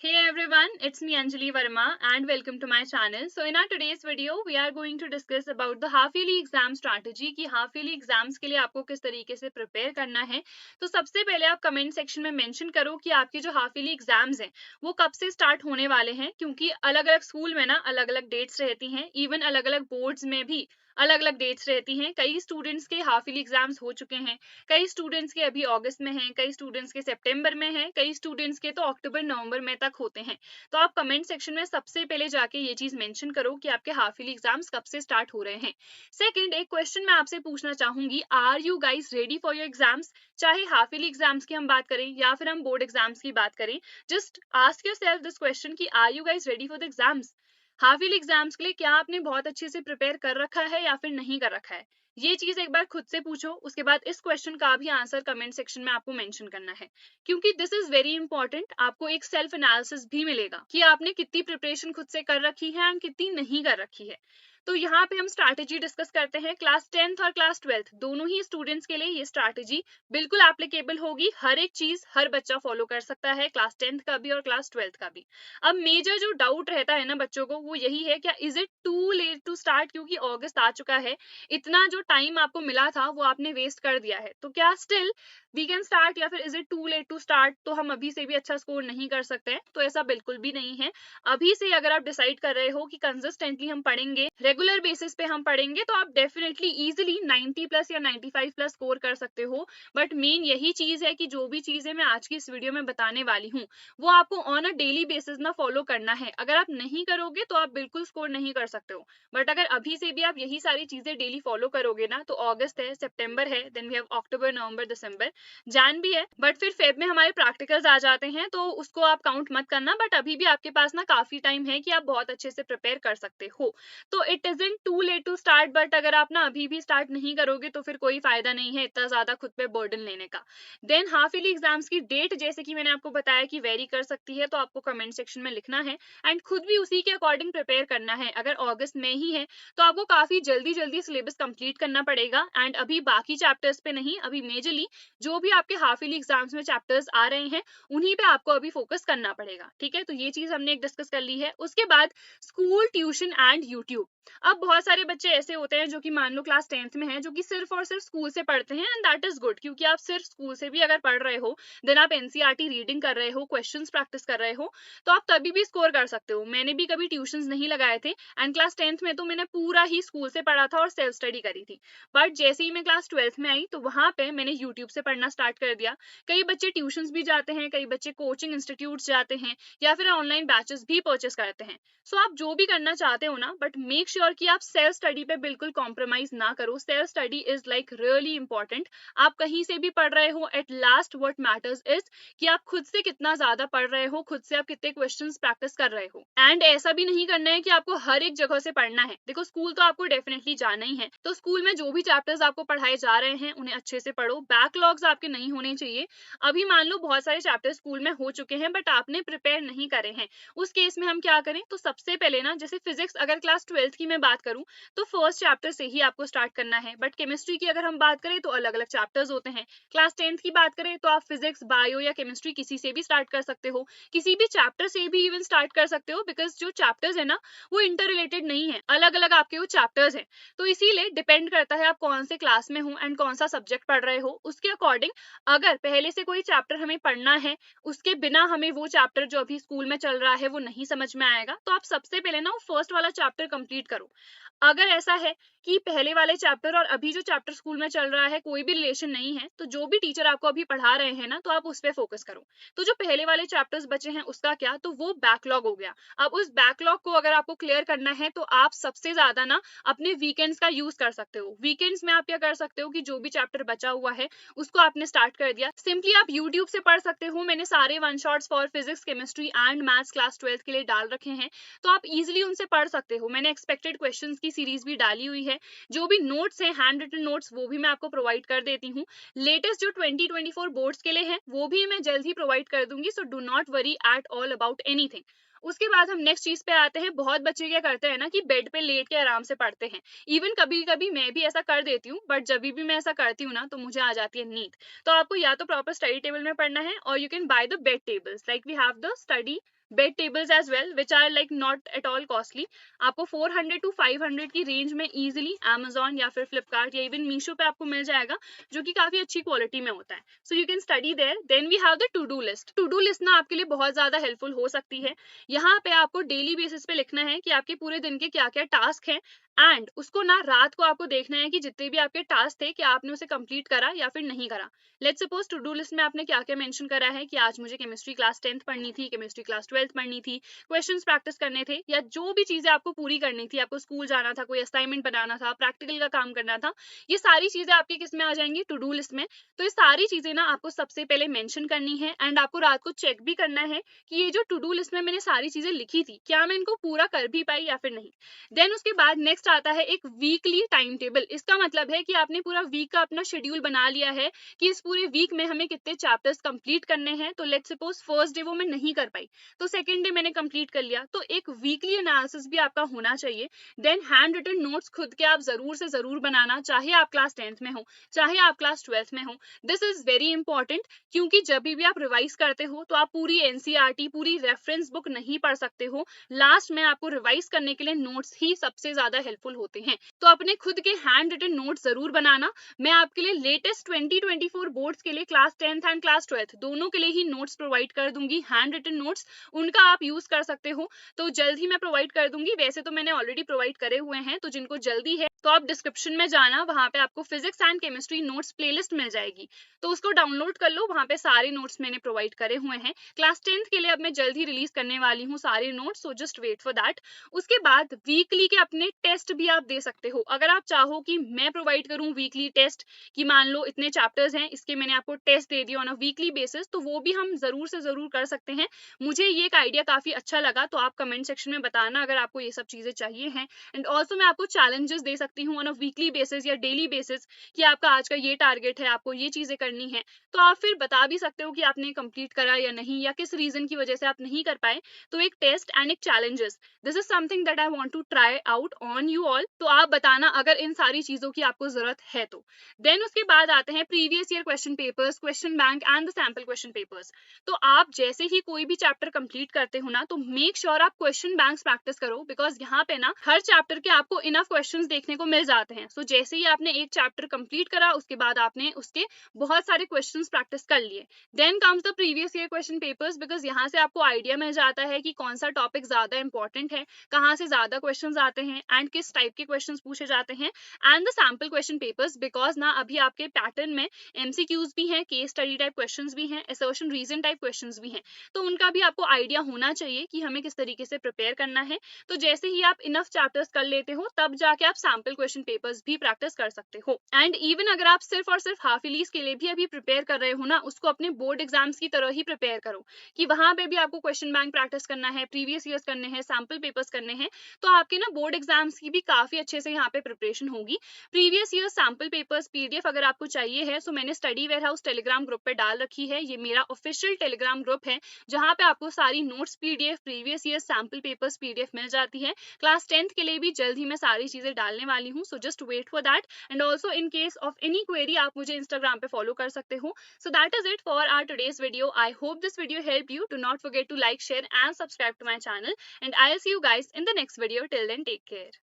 Hey everyone, it's me Anjali Verma and welcome to my channel. So in our today's video, we are going to discuss about the half yearly exam strategy कि half yearly exams के लिए आपको किस तरीके से prepare करना है। तो सबसे पहले आप comment section में mention करो कि आपके जो half yearly exams हैं वो कब से start होने वाले हैं, क्योंकि अलग-अलग स्कूल में ना अलग-अलग dates रहती हैं, even अलग-अलग boards में भी अलग-अलग dates रहती हैं। कई स्टूडेंट्स के हाफ ईयरली एग्जाम्स हो चुके हैं, कई स्टूडेंट्स के अभी अगस्त में हैं, कई स्टूडेंट्स के सितंबर में हैं, कई स्टूडेंट्स के तो अक्टूबर नवंबर में तक होते हैं। तो आप कमेंट सेक्शन में सबसे पहले जाके ये चीज मेंशन करो कि आपके हाफ ईयरली एग्जाम्स कब से स्टार्ट हो रहे हैं। सेकंड, एक क्वेश्चन मैं आपसे पूछना चाहूंगी, are you guys ready for your exams? चाहे हाफ ईयरली एग्जाम्स की हम बात करें या फिर हम बोर्ड एग्जाम्स की बात करें, just ask yourself this question कि are you guys ready for the exams? Half yearly exams के लिए क्या आपने बहुत अच्छे से प्रिपेयर कर रखा है या फिर नहीं कर रखा है? ये चीज एक बार खुद से पूछो। उसके बाद इस क्वेश्चन का भी आंसर कमेंट सेक्शन में आपको मेंशन करना है, क्योंकि दिस इज वेरी इंपॉर्टेंट। आपको एक सेल्फ एनालिसिस भी मिलेगा कि आपने कितनी प्रिपरेशन खुद से कर रखी है एंड कितनी नहीं कर रखी है। तो यहाँ पे हम स्ट्रैटेजी डिस्कस करते हैं। क्लास 10th और क्लास 12th दोनों ही स्टूडेंट्स के लिए ये स्ट्रैटेजी बिल्कुल एप्लीकेबल होगी। हर एक चीज हर बच्चा फॉलो कर सकता है, क्लास 10th का भी और क्लास 12th का भी। अब मेजर जो डाउट रहता है ना बच्चों को, वो यही है, क्या is it too late to start? क्योंकि अगस्त आ चुका है, इतना जो टाइम आपको मिला था वो आपने वेस्ट कर दिया है। तो क्या स्टिल वी कैन स्टार्ट, या फिर is it too late to start? तो हम अभी से भी अच्छा स्कोर नहीं कर सकते हैं? तो ऐसा बिल्कुल भी नहीं है। अभी से अगर आप डिसाइड कर रहे हो कि कंसिस्टेंटली हम पढ़ेंगे, रेगुलर बेसिस पे हम पढ़ेंगे, तो आप डेफिनेटली इजीली 90 प्लस या 95 प्लस स्कोर कर सकते हो। बट मेन यही चीज है कि जो भी चीजें मैं आज की इस वीडियो में बताने वाली हूँ वो आपको ऑन अ डेली बेसिस ना फॉलो करना है। अगर आप नहीं करोगे तो आप बिल्कुल स्कोर नहीं कर सकते हो। बट अगर अभी से भी आप यही सारी चीजें डेली फॉलो करोगे ना, तो अगस्त है, सितंबर है, देन वी हैव अक्टूबर, नवंबर, दिसंबर, जैन भी है, बट फिर फेब में हमारे प्रैक्टिकल्स आ जाते हैं, तो उसको आप काउंट मत करना। बट अभी भी आपके पास ना काफी टाइम है कि आप बहुत अच्छे से प्रिपेयर कर सकते हो। तो it isn't too late to start, but अगर आप ना अभी भी स्टार्ट नहीं करोगे तो फिर कोई फायदा नहीं है इतना ज्यादा खुद पे बर्डन लेने का। देन हाफ ईयरली एग्जाम्स की डेट जैसे कि मैंने आपको बताया कि वेरी कर सकती है, तो आपको कमेंट सेक्शन में लिखना है एंड खुद भी उसी के अकॉर्डिंग प्रिपेयर करना है। अगर अगस्त में ही है तो आपको काफी जल्दी जल्दी सिलेबस कंप्लीट करना पड़ेगा, एंड अभी बाकी चैप्टर्स पे नहीं, अभी मेजरली जो भी आपके हाफ ईयरली एग्जाम्स में चैप्टर्स आ रहे हैं उन्हीं पे आपको अभी फोकस करना पड़ेगा। ठीक है, तो ये चीज हमने एक डिस्कस कर ली है। उसके बाद स्कूल, ट्यूशन एंड यूट्यूब। अब बहुत सारे बच्चे ऐसे होते हैं जो कि मान लो क्लास 10th में हैं, जो कि सिर्फ और सिर्फ स्कूल से पढ़ते हैं, एंड दैट इज गुड, क्योंकि आप सिर्फ स्कूल से भी अगर पढ़ रहे हो, देन आप एनसीईआरटी रीडिंग कर रहे हो, क्वेश्चंस प्रैक्टिस कर रहे हो, तो आप तभी भी स्कोर कर सकते हो। मैंने भी कभी ट्यूशंस नहीं लगाए थे, एंड क्लास 10th में तो मैंने पूरा ही स्कूल से पढ़ा था और सेल्फ स्टडी करी थी। बट जैसे ही मैं क्लास 12th में आई तो वहां पे मैंने यूट्यूब से पढ़ना स्टार्ट कर दिया। कई बच्चे ट्यूशंस भी जाते हैं, कई बच्चे कोचिंग इंस्टीट्यूट जाते हैं, या फिर ऑनलाइन बैचेस भी परचेस करते हैं। सो आप जो भी करना चाहते हो ना, बट मेक श्योर कि आप सेल्फ स्टडी पे बिल्कुल कॉम्प्रोमाइज ना करो। Self study is like really important. आप कहीं से भी पढ़ रहे हो, at last what matters is कि आप खुद से कितना ज्यादा पढ़ रहे हो, खुद से आप कितने क्वेश्चंस प्रैक्टिस कर रहे हो। एंड ऐसा भी नहीं करना है कि आपको हर एक जगह से पढ़ना है। देखो, स्कूल तो आपको डेफिनेटली जाना ही है, तो स्कूल में जो भी चैप्टर्स आपको पढ़ाए जा रहे हैं उन्हें अच्छे से पढ़ो। बैकलॉग्स आपके नहीं होने चाहिए। अभी मान लो बहुत सारे चैप्टर्स स्कूल में हो चुके हैं बट आपने प्रिपेयर नहीं करे हैं, उस केस में हम क्या करें? तो सबसे पहले ना, जैसे फिजिक्स अगर क्लास 12th की मैं बात करूं तो फर्स्ट चैप्टर से ही आपको स्टार्ट करना है। बट केमिस्ट्री की अगर हम बात करें तो अलग अलग चैप्टर्स होते हैं। क्लास 10th की बात करें तो आप फिजिक्स, बायो या केमिस्ट्री किसी से भी स्टार्ट कर सकते हो, किसी भी चैप्टर से भी इवन स्टार्ट कर सकते हो, बिकॉज जो चैप्टर्स है ना वो इंटर रिलेटेड नहीं है, अलग अलग आपके वो चैप्टर्स हैं। तो इसीलिए डिपेंड करता है आप कौन से क्लास में हो एंड कौन सा सब्जेक्ट पढ़ रहे हो, उसके अकॉर्डिंग अगर पहले से कोई चैप्टर हमें पढ़ना है, उसके बिना हमें वो चैप्टर जो अभी स्कूल में चल रहा है वो नहीं समझ में आएगा, तो आप सबसे पहले ना वो फर्स्ट वाला चैप्टर कंप्लीट करो। अगर ऐसा है कि पहले वाले चैप्टर और अभी जो चैप्टर स्कूल में चल रहा है कोई भी रिलेशन नहीं है, तो जो भी टीचर आपको अभी पढ़ा रहे हैं ना, तो आप उस पर फोकस करो। तो जो पहले वाले चैप्टर्स बचे हैं उसका क्या? तो वो बैकलॉग हो गया। अब उस बैकलॉग को अगर आपको क्लियर करना है तो आप सबसे ज्यादा ना अपने वीकेंड्स का यूज कर सकते हो। वीकेंड्स में आप क्या कर सकते हो कि जो भी चैप्टर बचा हुआ है उसको आपने स्टार्ट कर दिया, सिंपली आप यूट्यूब से पढ़ सकते हो। मैंने सारे one shots for physics, chemistry and maths class 12th के लिए डाल रखे हैं, तो आप इजिली उनसे पढ़ सकते हो। मैंने एक्सपेक्टेड क्वेश्चंस की सीरीज भी डाली हुई है। जो भी नोट्स हैं, हैंड रिटन नोट्स, वो भी मैं आपको प्रोवाइड कर देती हूँ। लेटेस्ट जो 2024 बोर्ड्स के लिए हैं वो भी मैं जल्द ही प्रोवाइड कर दूंगी, so do not worry at all about anything. उसके बाद हम नेक्स्ट चीज पे आते हैं। बहुत बच्चे क्या करते हैं ना कि बेड पे लेट के आराम से पढ़ते हैं। इवन कभी कभी मैं भी ऐसा कर देती हूँ, बट जब भी मैं ऐसा करती हूँ ना तो मुझे आ जाती है नींद। तो आपको या तो प्रॉपर स्टडी टेबल में पढ़ना है, और you can buy the bed tables, like we have the study bed tables as well which are like not at all costly. आपको 400 to 500 की रेंज में इजीली Amazon या फिर फ्लिपकार्ट या इवन मीशो पे आपको मिल जाएगा, जो कि काफी अच्छी क्वालिटी में होता है। So you can study there. Then we have the to do list. To do list ना आपके लिए बहुत ज्यादा हेल्पफुल हो सकती है। यहाँ पे आपको डेली बेसिस पे लिखना है कि आपके पूरे दिन के क्या क्या टास्क हैं, एंड उसको ना रात को आपको देखना है कि जितने भी आपके टास्क थे क्या आपने उसे कंप्लीट करा या फिर नहीं करा। Let's suppose to do list में आपने क्या क्या मेंशन करा है कि आज मुझे केमिस्ट्री क्लास 10th पढ़नी थी, केमिस्ट्री क्लास 12th पढ़नी थी, क्वेश्चंस प्रैक्टिस करने थे, या जो भी चीजें आपको पूरी करनी थी, आपको स्कूल जाना था, कोई असाइनमेंट बनाना था, प्रैक्टिकल का काम करना था, ये सारी चीजें आपकी किस में आ जाएंगी, टू डू लिस्ट में। तो ये सारी चीजें ना आपको सबसे पहले मेंशन करनी है, एंड आपको रात को चेक भी करना है कि ये जो टू डू लिस्ट में मैंने सारी चीजें लिखी थी क्या मैं इनको पूरा कर भी पाई या फिर नहीं। देन उसके बाद नेक्स्ट आता है एक वीकली टाइम टेबल। इसका मतलब है कि आपने पूरा वीक का अपना शेड्यूल बना लिया है कि इस पूरे वीक में हमें कितने चैप्टर्स कंप्लीट करने हैं। तो लेट्स सपोज फर्स्ट डे वो मैं नहीं कर पाई, तो सेकंड डे मैंने कंप्लीट कर लिया। तो एक वीकली एनालिसिस भी आपका होना चाहिए। देन हैंड रिटन नोट्स खुद के आप जरूर से जरूर बनाना, चाहे आप क्लास 10th में हो, चाहे आप क्लास 12th में हो। दिस इज वेरी इंपॉर्टेंट, क्योंकि जब भी आप रिवाइज करते हो तो आप पूरी एनसीईआरटी, पूरी रेफरेंस बुक नहीं पढ़ सकते हो। लास्ट में आपको रिवाइज करने के लिए नोट्स ही सबसे ज्यादा हेल्पफुल होते हैं। तो अपने खुद के हैंड रिटन नोट्स जरूर बनाना। मैं आपके लिए लेटेस्ट 2024 बोर्ड्स के लिए class 10th and class 12th दोनों के लिए ही नोट्स प्रोवाइड कर दूंगी, हैंड रिटन नोट्स, उनका आप यूज कर सकते हो। तो जल्द ही मैं प्रोवाइड कर दूंगी। वैसे तो मैंने ऑलरेडी प्रोवाइड करे हुए हैं, तो जिनको जल्दी है तो आप डिस्क्रिप्शन में जाना, वहां पे आपको physics and chemistry notes playlist मिल जाएगी, तो उसको डाउनलोड कर लो। वहां पे सारे नोट्स मैंने प्रोवाइड करे हुए हैं। क्लास 10th के लिए अब मैं जल्द ही रिलीज करने वाली हूँ सारे notes, so just wait for that. उसके बाद वीकली के अपने टेस्ट भी आप दे सकते हो। अगर आप चाहो कि मैं प्रोवाइड करूं वीकली टेस्ट, कि मान लो इतने चैप्टर्स हैं, इसके मैंने आपको टेस्ट दे दिया ऑन अ वीकली बेसिस, तो वो भी हम जरूर से जरूर कर सकते हैं। मुझे ये एक आइडिया काफी अच्छा लगा, तो आप कमेंट सेक्शन में बताना अगर आपको ये सब चीजें चाहिए हैं। एंड ऑल्सो मैं आपको चैलेंजेस दे सकती हूँ ऑन अ वीकली बेसिस या डेली बेसिस, कि आपका आज का ये टारगेट है, आपको ये चीजें करनी है। तो आप फिर बता भी सकते हो कि आपने कंप्लीट करा या नहीं, या किस रीजन की वजह से आप नहीं कर पाए। तो एक टेस्ट एंड एक challenges, this is something that I want to try out on you all. तो आप बताना अगर इन सारी चीजों की आपको जरूरत है तो। देन उसके बाद आते हैं previous year question papers, question bank and the sample question papers. तो आप जैसे ही कोई भी चैप्टर कंप्लीट करते हो ना, तो मेक श्योर आप क्वेश्चन बैंक्स प्रैक्टिस करो, बिकॉज यहाँ पे ना हर चैप्टर के आपको इनफ क्वेश्चंस देखने को मिल जाते हैं। सो जैसे ही आपने एक चैप्टर कंप्लीट करा, उसके बाद आपने उसके बहुत सारे क्वेश्चंस प्रैक्टिस कर लिए। Then comes the previous year question papers, because यहाँ से आपको आइडिया मिल जाता है कि कौन सा टॉपिक ज्यादा इंपॉर्टेंट है, कहाँ से ज्यादा क्वेश्चंस आते हैं, एंड किस टाइप के क्वेश्चंस पूछे जाते हैं। And the sample question papers, because ना अभी आपके पैटर्न में एमसीक्यूज भी हैं, केस स्टडी टाइप क्वेश्चंस भी हैं, असर्शन रीजन टाइप क्वेश्चंस भी हैं। तो उनका भी आपको आइडिया होना चाहिए कि हमें किस तरीके से प्रिपेयर करना है। तो जैसे ही आप इनफ चैप्टर्स कर लेते हो, तब जाके आप सैंपल क्वेश्चन पेपर्स भी प्रैक्टिस कर सकते हो। एंड इवन अगर आप सिर्फ और सिर्फ हाफ ईयर्लीज के लिए भी अभी प्रिपेयर कर रहे हो ना, उसको अपने बोर्ड एग्जाम्स की तरह ही प्रिपेयर करो, कि वहां पे भी आपको क्वेश्चन बैंक प्रैक्टिस करना है, प्रीवियस ईयर्स करने हैं, सैंपल पेपर्स करने हैं। तो आपके ना बोर्ड एग्जाम्स की भी काफी अच्छे से यहाँ पे प्रिपरेशन होगी। Previous year sample papers PDF अगर आपको चाहिए है, सो मैंने study warehouse Telegram group पे डाल रखी है। ये मेरा ऑफिशियल टेलीग्राम ग्रुप है, जहाँ पे आपको सारी notes PDF, previous year sample papers PDF मिल जाती है। क्लास 10th के लिए भी जल्द ही मैं सारी चीजें डालने वाली हूँ, so just wait for that. And also in case of any query आप मुझे इंस्टाग्राम पे फॉलो कर सकते हो। So that is it for our today's video. I hope this video helped you. Do not forget to like, share and subscribe to my channel. And I'll see you guys in the next video. Till then, take care.